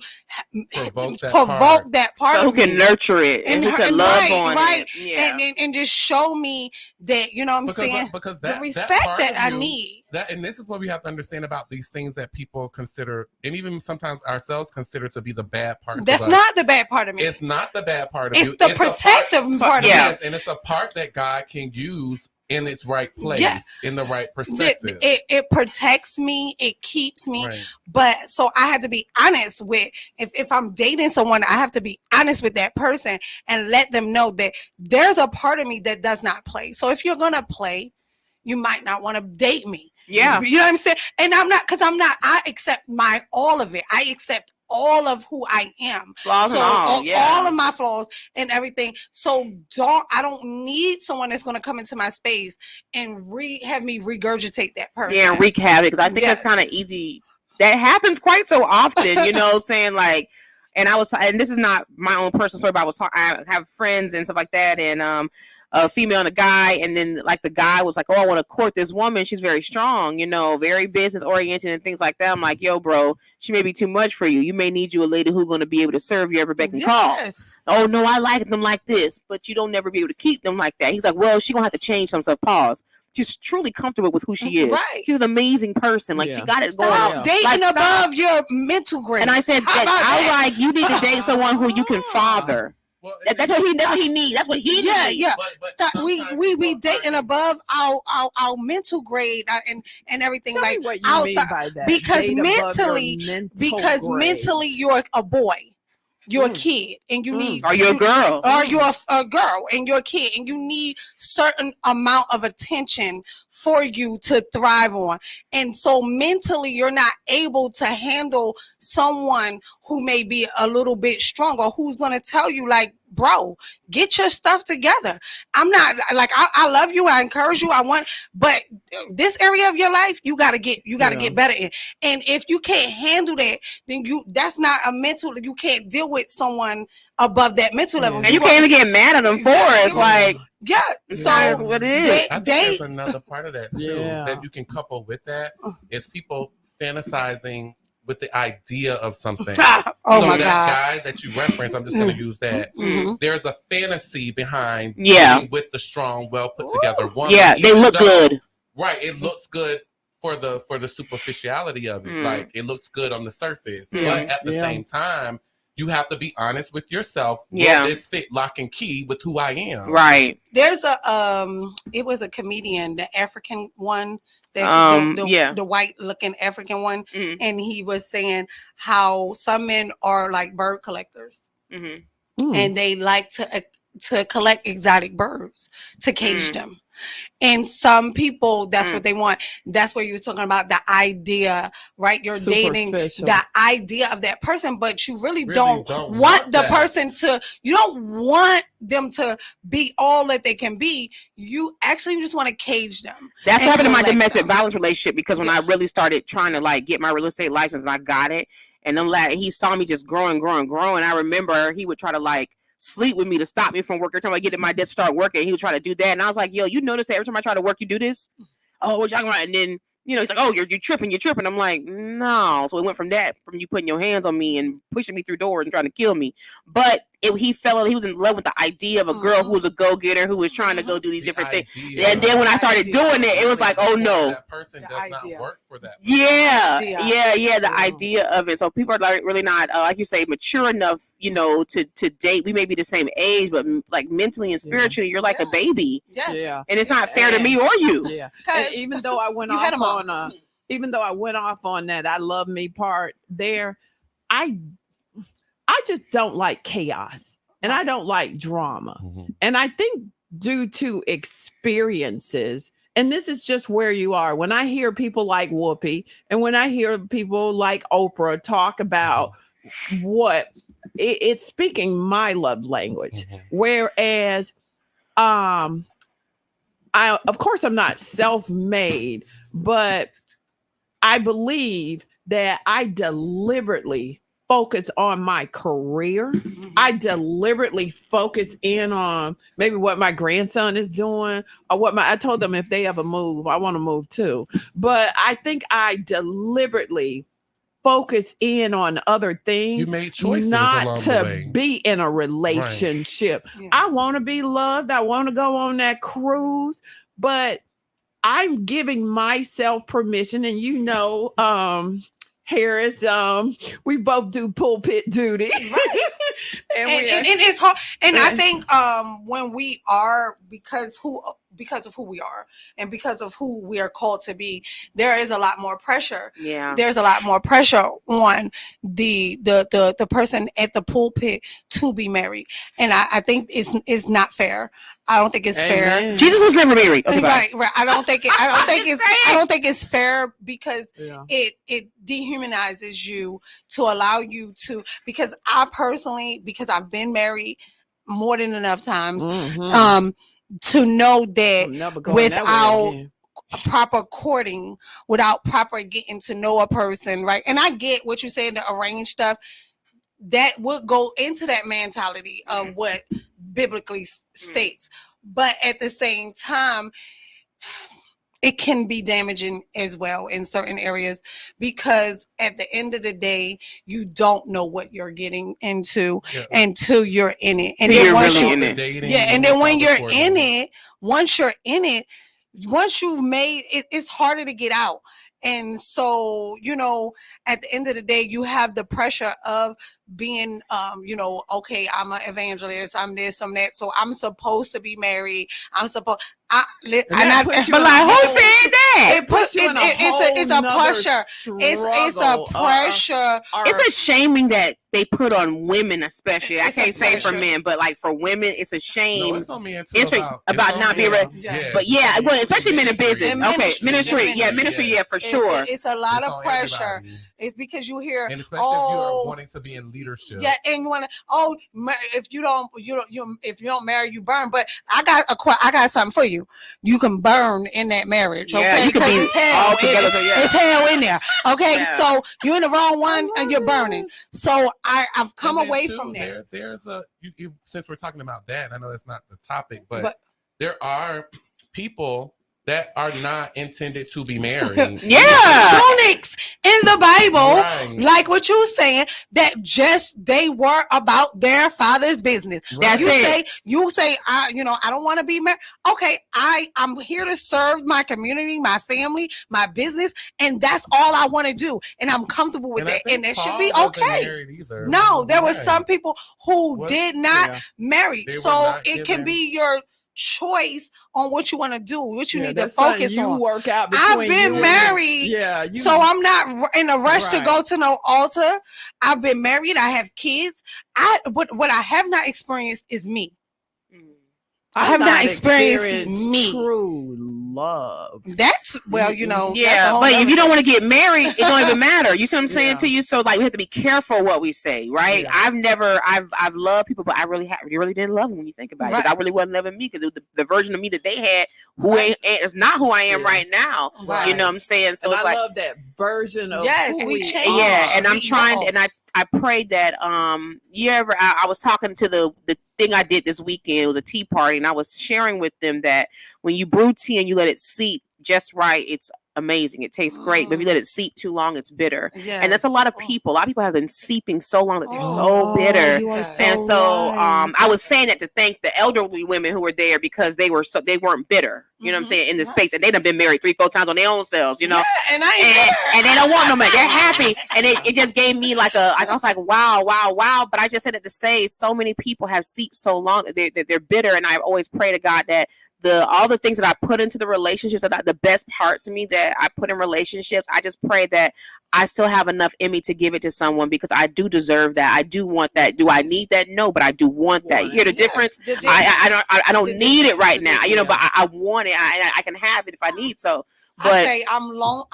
Provoke that part So who of me. can nurture it and who can love on it. Yeah. And just show me that, you know what I'm saying? Because The that respect part that of I you- need. And this is what we have to understand about these things that people consider, and even sometimes ourselves consider to be the bad parts. That's of us. not the bad part of me. It's not the bad part of you. It's the protective part of me. Yes, and it's a part that God can use in its right place, in the right perspective. It protects me. It keeps me. Right. But so I had to be honest with, if I'm dating someone, I have to be honest with that person and let them know that there's a part of me that does not play. So if you're gonna play, you might not want to date me. Yeah. You know what I'm saying? And I accept all of it. I accept all of who I am. Flaws and all, all of my flaws and everything. So I don't need someone that's going to come into my space and have me regurgitate that person. Yeah, and wreak havoc. Because I think Yes. that's kind of easy. That happens quite so often, saying like, and this is not my own personal story, but I have friends and stuff like that, and a female and a guy, and then like the guy was like, oh, I want to court this woman, she's very strong, very business oriented and things like that. I'm like, yo, bro, she may be too much for you. You may need you a lady who's going to be able to serve you every beck and call. Oh no, I like them like this, but you don't never be able to keep them like that. He's like, well, she's gonna have to change some stuff. Pause. She's truly comfortable with who she is. Right. She's an amazing person. Like, Yeah. she got it going Stop on. dating Like, above your mental grade. And I said, How about I that? like, you need to date someone who you can father. Well, That's what he needs. That's what he Yeah, needs. yeah. But We sometimes be people dating are- above our mental grade and everything Tell like me what you mean outside by that. because Date above your mentally mental grade. mentally you're a boy, you're a Mm. kid, and you need Or you're a girl. or you're a girl and you're a kid and you need certain amount of attention for you to thrive on. And so mentally you're not able to handle someone who may be a little bit stronger, who's going to tell you like, bro, get your stuff together. I'm not like, I love you, I encourage you, I want, but this area of your life you got to get Yeah. better in. And if you can't handle that, then that's not a mental, you can't deal with someone above that mental level. And you can't even get mad at them for it. It's like, yeah. so So that's what it is. I think Date. there's another part of that too Yeah. that you can couple with that is people fantasizing with the idea of something. oh so my that God. guy that you reference, I'm just going to use that. Mhm. There's a fantasy behind Yeah. being with the strong, well put together woman. Yeah, they even look though- good. Right, it looks good for the superficiality of it. Mm. Like it looks good on the surface, Yeah. but at the Yeah. same time, you have to be honest with yourself. Yeah. Will this fit lock and key with who I am? Right. There's a it was a comedian, the African one, the Yeah. the white looking African one, Mhm. and he was saying how some men are like bird collectors Mhm. Mm. and they like to collect exotic birds to cage Mm. them. And some people, that's Mm. what they want. That's what you were talking about, the idea, right? You're dating Superficial. the idea of that person, but you really, Really don't don't want want the that. person to, you don't want them to be all that they can be. You just want to cage them. That's And what happened in my collect domestic them. violence relationship because when I really started trying to like get my real estate license and I got it, and then like he saw me just growing. I remember he would try to like sleep with me to stop me from work. Every time I get at my desk, start working, he would try to do that, and I was like, "Yo, you notice that every time I try to work, you do this? Oh, what you talking about?" And then he's like, "Oh, you're tripping. I'm like, "No." So it went from you putting your hands on me and pushing me through doors and trying to kill me. But he was in love with the idea of a girl who was a go-getter who was trying to go do these The different things. idea. And then when I started idea. doing it, it was like, oh no. That person The does idea. not work for that. Yeah, idea. the Yeah. idea of it. So people are like really not, like you say, mature enough, to date. We may be the same age, but like mentally and spiritually, you're like a Yes. baby, Yes. Yeah. and it's not fair to me or you. Yeah. 'Cause And even though I went you had off 'em all. on even though I went off on that I love me part there, I just don't like chaos and I don't like drama. Mhm. And I think due to experiences, and this is just where you are. When I hear people like Whoopi and when I hear people like Oprah talk about what it's speaking my love language. Mhm. Whereas of course I'm not self-made, but I believe that I deliberately focus on my career. I deliberately focus in on maybe what my grandson is doing or I told them if they ever move, I want to move too. But I think I deliberately focus in on other things. You made choices not along the to way. be in a relationship. Yeah. I want to be loved. I want to go on that cruise, but I'm giving myself permission. And Harris, we both do pulpit duty. and and it's hard. And I think when we are because of who we are and because of who we are called to be, there is a lot more pressure. Yeah, There's a lot more pressure on the person at the pulpit to be married, and I think it's not fair. I don't think it's fair. Amen. Jesus was never married. Okay, bye. Right. I don't think it's fair because Yeah. it dehumanizes you to allow you to, because I personally, because I've been married more than enough times, Mhm. to know I'm that never going that way without again. proper courting, without proper getting to know a person, right? And I get what you're saying, the arranged stuff, that would go into that mentality of what biblically states. But at the same time, it can be damaging as well in certain areas, because at the end of the day, you don't know what you're getting into Yeah. until you're in it. And Till then you're once really you in The it. dating, yeah, and then all when the you're courting. in it, once you're in it, once you've made it, it's harder to get out. And so, at the end of the day, you have the pressure of being, okay, I'm an evangelist, I'm this, I'm that. So I'm supposed to be married. I'm supposed, That puts you But in like, a who whole- said that? it puts you in a it's a whole nother pressure. It's a struggle, pressure. It's a shaming that they put on women, especially. I It's a can't say for pressure. men, but like for women, it's a shame. No, it's on men too. It's about on not being men. ready. Yeah. But yeah, well, especially men in business. And Okay, ministry. ministry, yeah, for It- sure. it's a lot It's of on pressure. everybody. It's because you hear, And especially if you're wanting to be in leadership. yeah, and you want to, if you don't marry, you burn. But I got something for you. You can burn in that marriage, Yeah, okay? you can 'Cause be it's hell. all together, yeah. It's hell in there, okay? Yeah. So you're in the wrong one and you're burning. So I've come And then, away too, from that. There's since we're talking about that, I know it's not the topic, but But- there are people that are not intended to be married. Yeah. Eunuchs in the Bible, Right. like what you saying, that they were about their father's business. That's it. You say, I don't want to be married. Okay, I'm here to serve my community, my family, my business, and that's all I want to do, and I'm comfortable with And I that, think and that should Paul be wasn't okay. married either. No, there were Right. some people who What? did not Yeah. marry, They were so not it can given- be your choice on what you want to do, what you Yeah, need to that's something focus you on. work out I've between been you and married, Yeah, so I'm not in a rush to Right. go to no altar. I've been married. I have kids. What I have not experienced is me. I have not experienced me. true love. That's that's a Yeah, whole but if nother you don't thing. want to get married, it don't even matter. You see what I'm saying Yeah. to you? So like, we have to be careful what we say, right? Yeah. I've loved people, but I really didn't love them when you think about it. 'Cause Right. I really wasn't loving me because the version of me that they had, who Right. is not who I am Yeah. right now. Right. You know what I'm saying? So And it's I like, love that version of Yes, who we we change. are. yeah, and I'm We trying, evolve. and I prayed that I was talking to the thing I did this weekend. It was a tea party, and I was sharing with them that when you brew tea and you let it seep just right, it's amazing. It tastes great. But if you let it seep too long, it's bitter. And that's a lot of people. A lot of people have been seeping so long that they're so bitter. You are And so right. I was saying that to thank the elderly women who were there because they weren't bitter. You know what I'm saying? In the space, and they'd have been married 3-4 times on their own selves. You know, Yeah, and I ain't and they don't want no man. They're happy, and it just gave me like I was like, wow. But I just said it to say so many people have seeped so long that they're bitter, and I always pray to God that all the things that I put into the relationships, the best parts of me that I put in relationships, I just pray that I still have enough in me to give it to someone because I do deserve that. I do want that. Do I need that? No, but I do want that. You hear the difference? I don't need it right now, but I want it. I can have it if I need so. But I say I'm alone,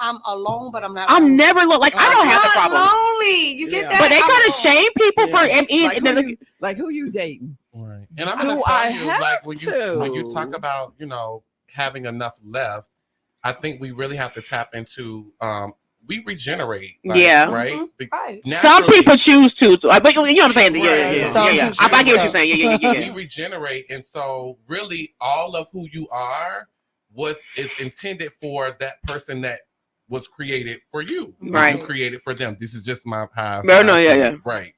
but I'm not. I'm lonely. never like I don't have the I'm problem. not lonely. You get Yeah. that? But they I'm try to alone. shame people for Like who you dating? Right. And I'm Do gonna tell I you, have like when you to? talk about, having enough left, I think we really have to tap into we regenerate. Yeah. Right? Mhm. Right. Some Naturally, people choose to, but you know what I'm saying? Yeah. Right. Some I people get what choose you're saying. Yeah. we regenerate, and so really all of who you are is intended for that person that was created for you. Right. You created for them. This is just my how No, I see yeah. it. Right.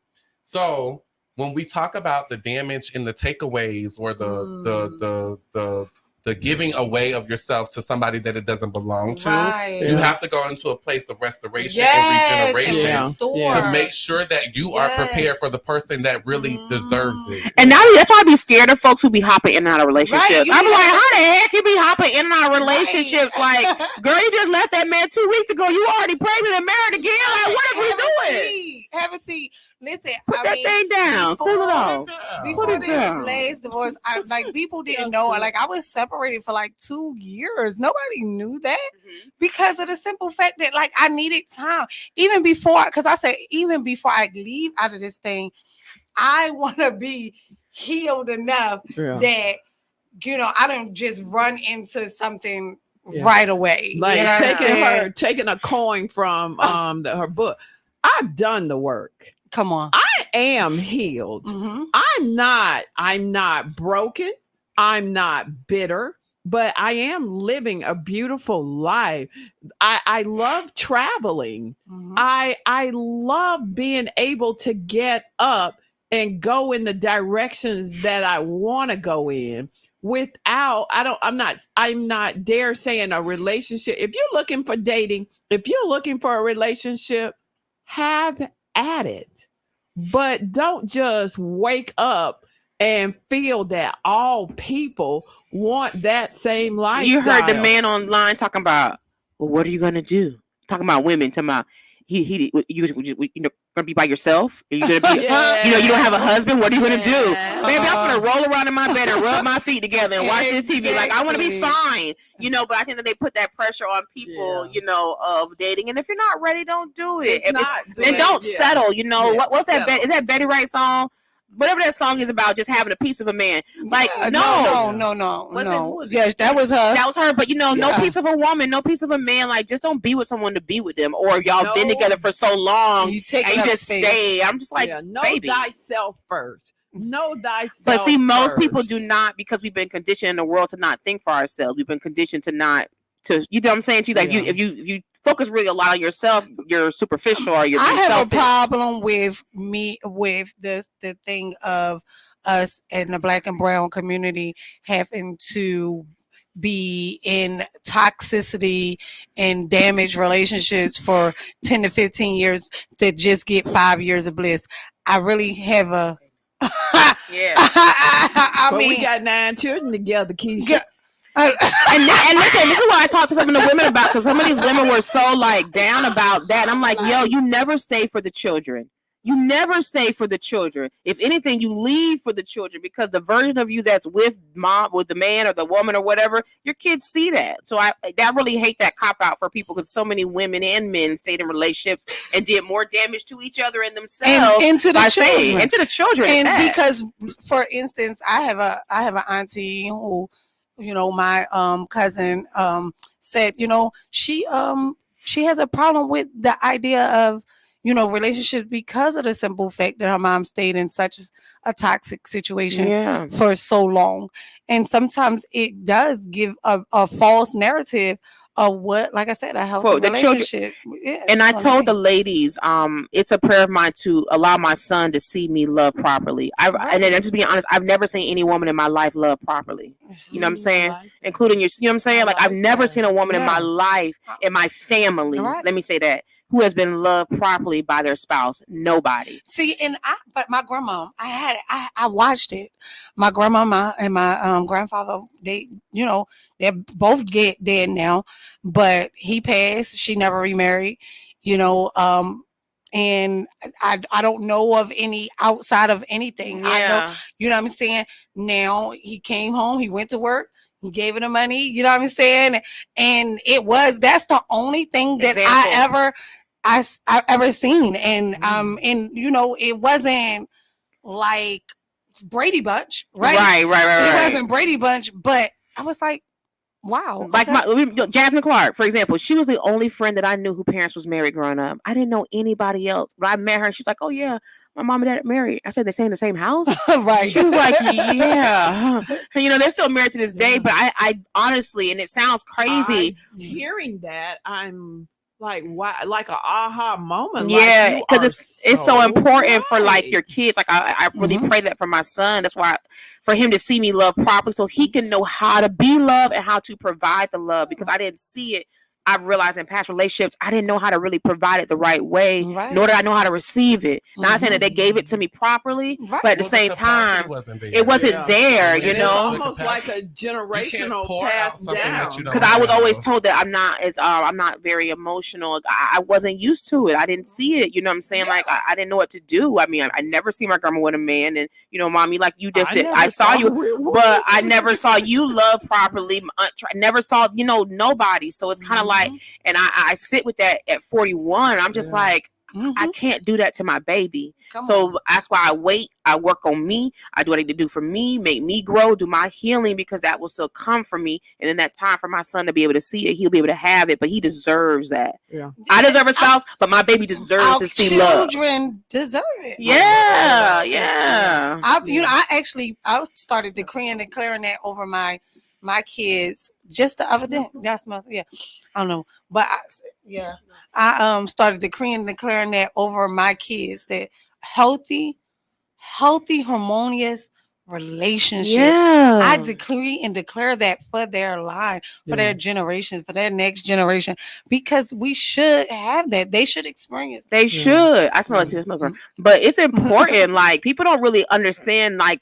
So when we talk about the damage and the takeaways or the giving away of yourself to somebody that it doesn't belong to, Right. you have to go into a place of restoration Yes, and regeneration Yeah. restore. to make sure that you are prepared Yes. for the person that really deserves it. And now that's why I be scared of folks who be hopping in and out of relationships. Right, you I'm need like, to- how the heck you be hopping in and out of relationships? Right. Like, girl, you just left that man 2 weeks ago. You already pregnant and married again. Like, what is we doing? Have a seat. Listen, Put that thing down. Cool it off. Before Put it this down. last divorce, people didn't know. Like I was separated for like 2 years. Nobody knew that because of the simple fact that like I needed time. Even before, because I said even before I leave out of this thing, I want to be healed enough Yeah. that I don't just run into something Yeah. right away. Like you know what I'm saying? taking a coin from her book. I've done the work. Come on. I am healed. Mhm. I'm not broken. I'm not bitter, but I am living a beautiful life. I love traveling. Mhm. I love being able to get up and go in the directions that I want to go in without, I'm not dare saying a relationship. If you're looking for dating, if you're looking for a relationship, have at it. But don't just wake up and feel that all people want that same lifestyle. You heard the man online talking about, well, what are you gonna do? Talking about women, talking about you know, gonna be by yourself? Are you gonna be, you know, you don't have a husband? What are you gonna do? Baby, I'm gonna roll around in my bed and rub my feet together and watch this TV. Like, I want to be fine, you know. But I think that they put that pressure on people, you know, of dating. And if you're not ready, don't do it. And don't settle. You know, what's that? Is that Betty Wright song? Whatever that song is about, just having a piece of a man. Like, no. Yes, that was her. That was her. But, you know, no piece of a woman, no piece of a man. Like, just don't be with someone to be with them. Or y'all been together for so long, you just stay. I'm just like, know baby. thyself first. Know thyself. But see, most people first. do not, because we've been conditioned in the world to not think for ourselves. We've been conditioned to not, to, you know what I'm saying to you? Like, if you focus really a lot on yourself, you're superficial, or you're I have selfish. a problem with the thing of us in the Black and brown community having to be in toxicity and damaged relationships for 10 to 15 years to just get 5 years of bliss. I really have a I But mean, we got 9 children together, Keisha. And listen, this is what I talked to some of the women about, because some of these women were so like down about that. And I'm like, yo, you never stay for the children. You never stay for the children. If anything, you leave for the children, because the version of you that's with mom, with the man or the woman or whatever, your kids see that. So I really hate that cop out for people, because so many women and men stayed in relationships and did more damage to each other and themselves and to the children. Into the children. And because, for instance, I have an auntie who, you know, my cousin said, you know, she has a problem with the idea of, you know, relationships, because of the simple fact that her mom stayed in such a toxic situation for so long. And sometimes it does give a false narrative of what, like I said, a healthy relationship. And I told the ladies, it's a prayer of mine to allow my son to see me love properly. And then, just being honest, I've never seen any woman in my life love properly. You know what I'm saying? Including you know what I'm saying? Like, I've never seen a woman in my life, in my family, let me say that, who has been loved properly by their spouse. Nobody. See, but my grandma, I watched it. My grandmama and my grandfather, they, you know, they're both dead now, but he passed. She never remarried, you know, and I don't know of any outside of anything. I know, you know what I'm saying? Now he came home, he went to work, he gave her the money, you know what I'm saying? And that's the only thing that I ever seen. And and you know, it wasn't like Brady Bunch, right? Right. It wasn't Brady Bunch, but I was like, wow. Like Jasmine Clark, for example, she was the only friend that I knew whose parents was married growing up. I didn't know anybody else. But I met her, she's like, oh yeah, my mom and dad are married. I said, they stay in the same house? Right. She was like, yeah. You know, they're still married to this day, but I honestly, and it sounds crazy. Hearing that, I'm like, why, like an aha moment. Yeah, because it's so important for like your kids. Like I really pray that for my son. That's why, for him to see me love properly, so he can know how to be loved and how to provide the love, because I didn't see it. I've realized in past relationships, I didn't know how to really provide it the right way, nor did I know how to receive it. Not saying that they gave it to me properly, but at the same time, it wasn't there, you know? It's almost like a generational pass down. Because I was always told that I'm not very emotional. I wasn't used to it. I didn't see it. You know what I'm saying? Like, I didn't know what to do. I mean, I never see my grandma with a man, and, you know, mommy, like you just did. I saw you, but I never saw you love properly. I never saw, you know, nobody. So it's kind of like, and I sit with that at 41. I'm just like, I can't do that to my baby. So that's why I wait. I work on me. I do what I need to do for me, make me grow, do my healing, because that will still come from me. And then that time for my son to be able to see it, he'll be able to have it, but he deserves that. Yeah. I deserve a spouse, but my baby deserves to see love. Children deserve it. Yeah. I started decreeing and declaring that over my kids just the other day. I don't know, but I started decreeing and declaring that over my kids, that healthy, harmonious relationships. Yeah. I decree and declare that for their line, for their generation, for their next generation, because we should have that. They should experience They should. I smell it too. But it's important. Like people don't really understand. Like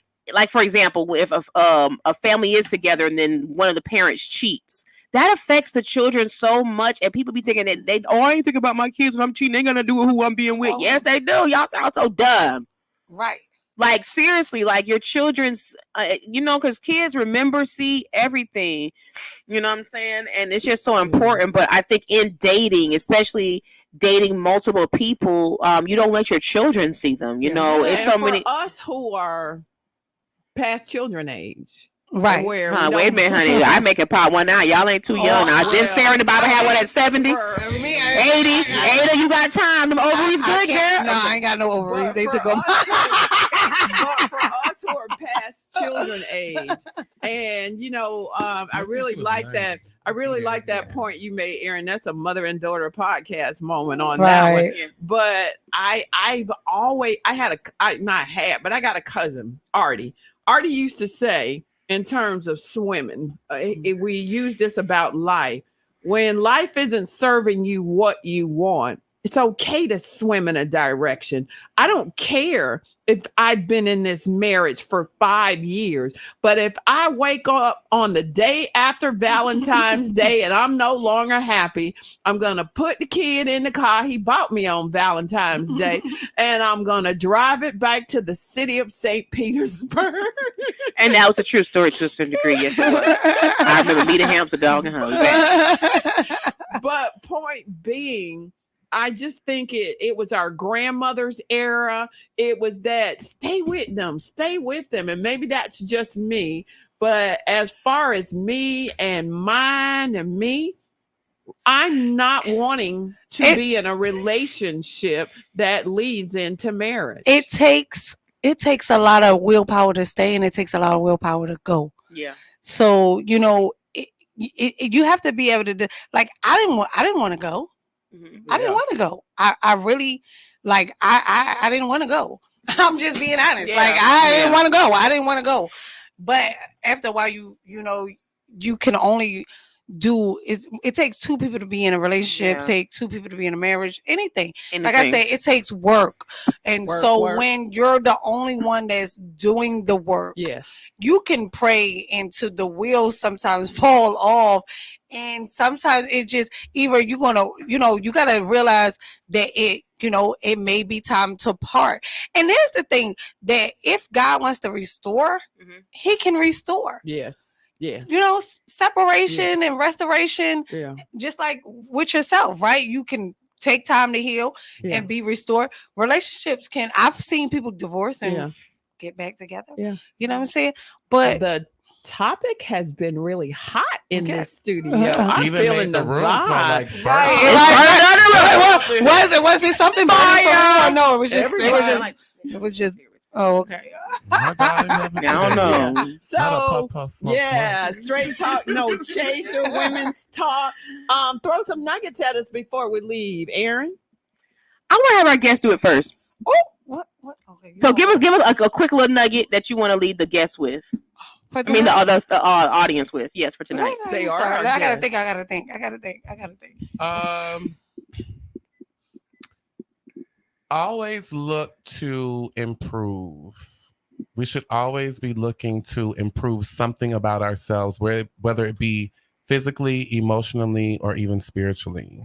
for example, if a family is together and then one of the parents cheats, that affects the children so much. And people be thinking that I ain't thinking about my kids when I'm cheating. They gonna do who I'm being with. Oh. Yes, they do. Y'all sound so dumb. right. Like seriously, like your children's, because kids see everything. You know what I'm saying? And it's just so important. But I think in dating, especially dating multiple people, you don't let your children see them. You know, it's and so for many. us who are past children age. Right. Where we Wait a don't- minute, honey. I make it part one now. Y'all ain't too young. Now, then Sarah in the Bible had one at 70, 80. Ada, you got time. Them ovaries good, girl. No, I ain't got no ovaries. But They for took them. but for us who are past children age, and I really like that. I really like that point you made, Aaron. That's a mother and daughter podcast moment on that one. But I got a cousin, Artie. Artie used to say, in terms of swimming, we use this about life. When life isn't serving you what you want, it's okay to swim in a direction. I don't care if I've been in this marriage for 5 years, but if I wake up on the day after Valentine's Day and I'm no longer happy, I'm going to put the kid in the car he bought me on Valentine's Day, and I'm going to drive it back to the city of St. Petersburg. And that was a true story to a certain degree. Yes, it was. I remember meeting hamster dog and her. But point being, I just think it was our grandmother's era. It was that stay with them. And maybe that's just me. But as far as me and mine and me, I'm not wanting to be in a relationship that leads into marriage. It takes a lot of willpower to stay, and it takes a lot of willpower to go. Yeah. So you have to be able to do. Like I didn't want to go. Mm-hmm. I didn't want to go. I really I didn't want to go. I'm just being honest. Yeah. Like I didn't want to go. I didn't want to go. But after a while, you can only do it takes two people to be in a relationship, take two people to be in a marriage, anything. Like I say, it takes work. And work. When you're the only one that's doing the work, you can pray into the wheels sometimes fall off. And sometimes it just either you gotta realize that it may be time to part. And there's the thing that if God wants to restore, he can restore. Yes. Yeah. Separation and restoration, just like with yourself, right? You can take time to heal and be restored. Relationships I've seen people divorce and get back together. Yeah. You know what I'm saying? But the topic has been really hot in this studio. I'm even feeling the room smell like Was it something fire? No, it was just oh, okay. I don't know. So straight talk, no chaser, women's talk. Throw some nuggets at us before we leave, Aaron. I want to have our guests do it first. Oh, what? Okay. So give us a quick little nugget that you want to lead the guests with. The audience with. Yes, for tonight. They are. I gotta think. Always look to improve. We should always be looking to improve something about ourselves, whether it be physically, emotionally, or even spiritually.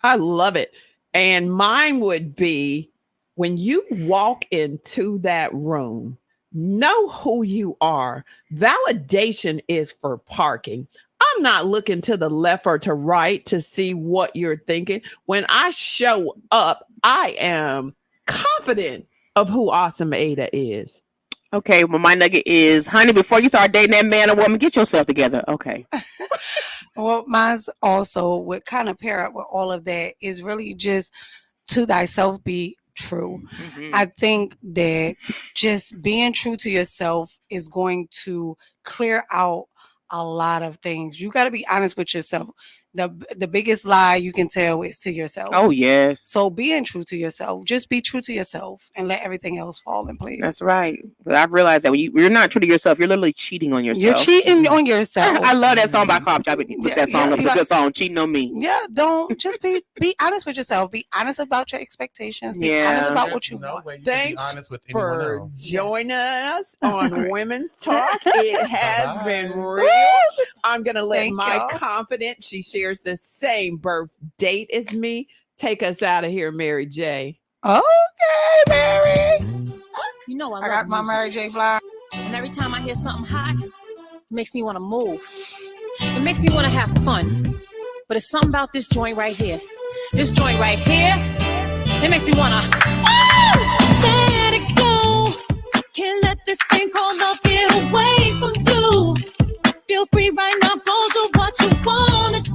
I love it. And mine would be when you walk into that room, know who you are. Validation is for parking. I'm not looking to the left or to right to see what you're thinking. When I show up, I am confident of who Awesome Ada is. Okay, well, my nugget is, honey, before you start dating that man or woman, get yourself together. Okay. Well, mine's also what kind of pair up with all of that is really just to thyself be true. Mm-hmm. I think that just being true to yourself is going to clear out a lot of things. You got to be honest with yourself. the biggest lie you can tell is to yourself. Oh yes. So being true to yourself, just be true to yourself and let everything else fall in place. That's right. But I've realized that when you're not true to yourself, you're literally cheating on yourself. You're cheating on yourself. I love that song by Cobb. I would put that song up. It's a good song. Cheating on me. Yeah, don't just be honest with yourself. Be honest about your expectations. Be honest about what you want. Thanks honest with anyone for else. joining us on Women's Talk. It has been real. I'm going to let Thank my y'all. confidant, she shares the same birth date as me, take us out of here, Mary J. Okay, Mary. You know I I love got my music. Mary J. Blige. And every time I hear something hot, it makes me want to move. It makes me want to have fun. But it's something about this joint right here. This joint right here, it makes me want to let it go. Can't let this thing called love get away from you. Feel free right now, go do what you want to